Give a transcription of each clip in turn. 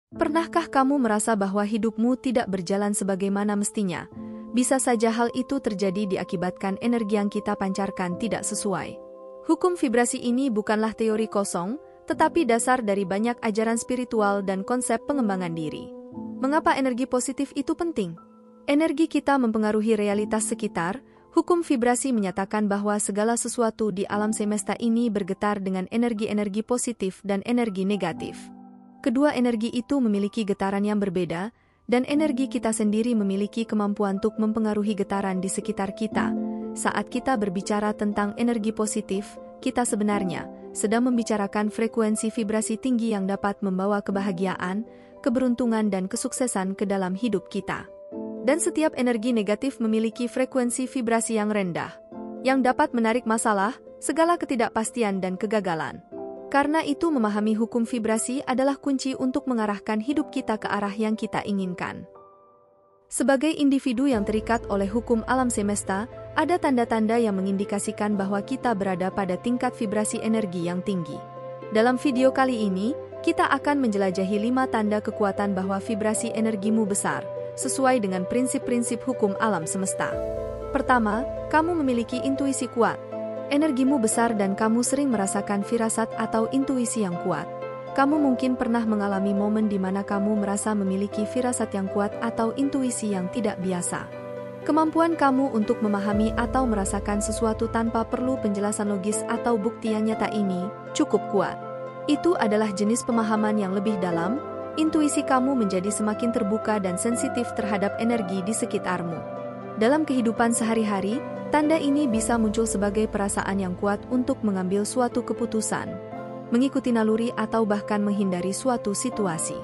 Pernahkah kamu merasa bahwa hidupmu tidak berjalan sebagaimana mestinya? Bisa saja hal itu terjadi diakibatkan energi yang kita pancarkan tidak sesuai. Hukum vibrasi ini bukanlah teori kosong, tetapi dasar dari banyak ajaran spiritual dan konsep pengembangan diri. Mengapa energi positif itu penting? Energi kita mempengaruhi realitas sekitar. Hukum vibrasi menyatakan bahwa segala sesuatu di alam semesta ini bergetar dengan energi-energi positif dan energi negatif. Kedua energi itu memiliki getaran yang berbeda, dan energi kita sendiri memiliki kemampuan untuk mempengaruhi getaran di sekitar kita. Saat kita berbicara tentang energi positif, kita sebenarnya sedang membicarakan frekuensi vibrasi tinggi yang dapat membawa kebahagiaan, keberuntungan dan kesuksesan ke dalam hidup kita. Dan setiap energi negatif memiliki frekuensi vibrasi yang rendah, yang dapat menarik masalah, segala ketidakpastian dan kegagalan. Karena itu memahami hukum vibrasi adalah kunci untuk mengarahkan hidup kita ke arah yang kita inginkan. Sebagai individu yang terikat oleh hukum alam semesta, ada tanda-tanda yang mengindikasikan bahwa kita berada pada tingkat vibrasi energi yang tinggi. Dalam video kali ini, kita akan menjelajahi 5 tanda kekuatan bahwa vibrasi energimu besar, sesuai dengan prinsip-prinsip hukum alam semesta. Pertama, kamu memiliki intuisi kuat. Energimu besar dan kamu sering merasakan firasat atau intuisi yang kuat. Kamu mungkin pernah mengalami momen di mana kamu merasa memiliki firasat yang kuat atau intuisi yang tidak biasa. Kemampuan kamu untuk memahami atau merasakan sesuatu tanpa perlu penjelasan logis atau bukti yang nyata ini cukup kuat. Itu adalah jenis pemahaman yang lebih dalam. Intuisi kamu menjadi semakin terbuka dan sensitif terhadap energi di sekitarmu. Dalam kehidupan sehari-hari, tanda ini bisa muncul sebagai perasaan yang kuat untuk mengambil suatu keputusan, mengikuti naluri atau bahkan menghindari suatu situasi.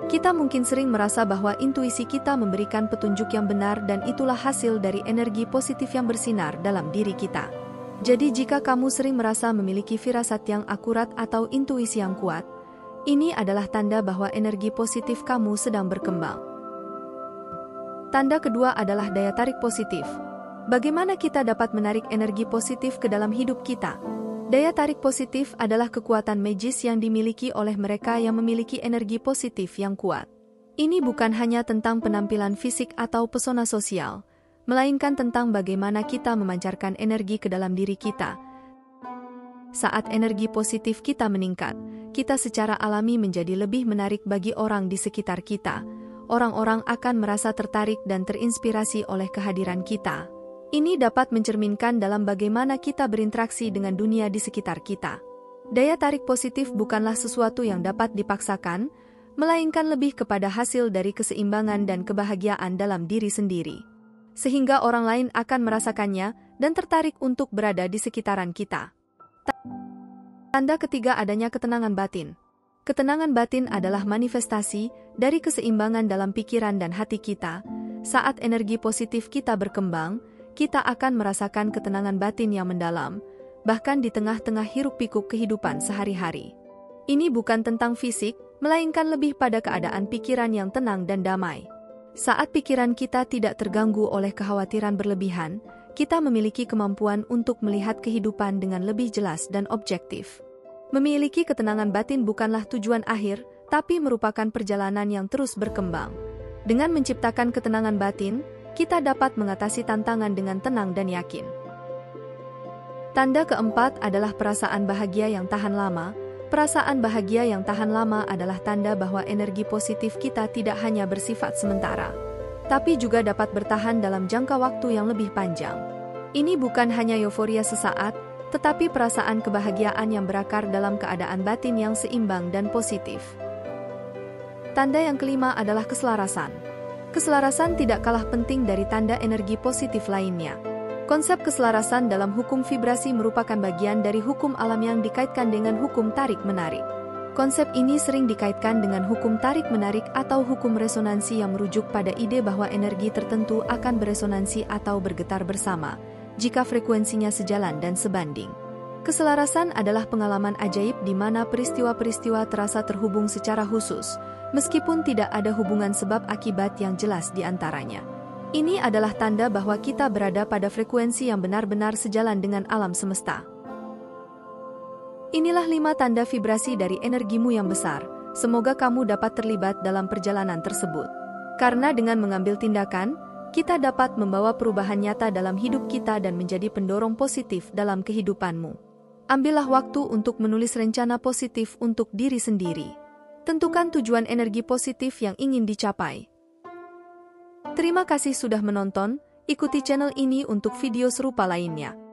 Kita mungkin sering merasa bahwa intuisi kita memberikan petunjuk yang benar dan itulah hasil dari energi positif yang bersinar dalam diri kita. Jadi jika kamu sering merasa memiliki firasat yang akurat atau intuisi yang kuat, ini adalah tanda bahwa energi positif kamu sedang berkembang. Tanda kedua adalah daya tarik positif. Bagaimana kita dapat menarik energi positif ke dalam hidup kita? Daya tarik positif adalah kekuatan magis yang dimiliki oleh mereka yang memiliki energi positif yang kuat. Ini bukan hanya tentang penampilan fisik atau pesona sosial, melainkan tentang bagaimana kita memancarkan energi ke dalam diri kita. Saat energi positif kita meningkat, kita secara alami menjadi lebih menarik bagi orang di sekitar kita. Orang-orang akan merasa tertarik dan terinspirasi oleh kehadiran kita. Ini dapat mencerminkan dalam bagaimana kita berinteraksi dengan dunia di sekitar kita. Daya tarik positif bukanlah sesuatu yang dapat dipaksakan, melainkan lebih kepada hasil dari keseimbangan dan kebahagiaan dalam diri sendiri. Sehingga orang lain akan merasakannya dan tertarik untuk berada di sekitaran kita. Tanda ketiga adanya ketenangan batin. Ketenangan batin adalah manifestasi dari keseimbangan dalam pikiran dan hati kita. Saat energi positif kita berkembang, kita akan merasakan ketenangan batin yang mendalam, bahkan di tengah-tengah hiruk-pikuk kehidupan sehari-hari. Ini bukan tentang fisik, melainkan lebih pada keadaan pikiran yang tenang dan damai. Saat pikiran kita tidak terganggu oleh kekhawatiran berlebihan, kita memiliki kemampuan untuk melihat kehidupan dengan lebih jelas dan objektif. Memiliki ketenangan batin bukanlah tujuan akhir, tapi merupakan perjalanan yang terus berkembang. Dengan menciptakan ketenangan batin, kita dapat mengatasi tantangan dengan tenang dan yakin. Tanda keempat adalah perasaan bahagia yang tahan lama. Perasaan bahagia yang tahan lama adalah tanda bahwa energi positif kita tidak hanya bersifat sementara, tapi juga dapat bertahan dalam jangka waktu yang lebih panjang. Ini bukan hanya euforia sesaat, tetapi perasaan kebahagiaan yang berakar dalam keadaan batin yang seimbang dan positif. Tanda yang kelima adalah keselarasan. Keselarasan tidak kalah penting dari tanda energi positif lainnya. Konsep keselarasan dalam hukum vibrasi merupakan bagian dari hukum alam yang dikaitkan dengan hukum tarik-menarik. Konsep ini sering dikaitkan dengan hukum tarik-menarik atau hukum resonansi yang merujuk pada ide bahwa energi tertentu akan beresonansi atau bergetar bersama, jika frekuensinya sejalan dan sebanding. Keselarasan adalah pengalaman ajaib di mana peristiwa-peristiwa terasa terhubung secara khusus, meskipun tidak ada hubungan sebab akibat yang jelas di antaranya. Ini adalah tanda bahwa kita berada pada frekuensi yang benar-benar sejalan dengan alam semesta. Inilah 5 tanda vibrasi dari energimu yang besar, Semoga kamu dapat terlibat dalam perjalanan tersebut. Karena dengan mengambil tindakan, kita dapat membawa perubahan nyata dalam hidup kita dan menjadi pendorong positif dalam kehidupanmu. Ambillah waktu untuk menulis rencana positif untuk diri sendiri. Tentukan tujuan energi positif yang ingin dicapai. Terima kasih sudah menonton, ikuti channel ini untuk video serupa lainnya.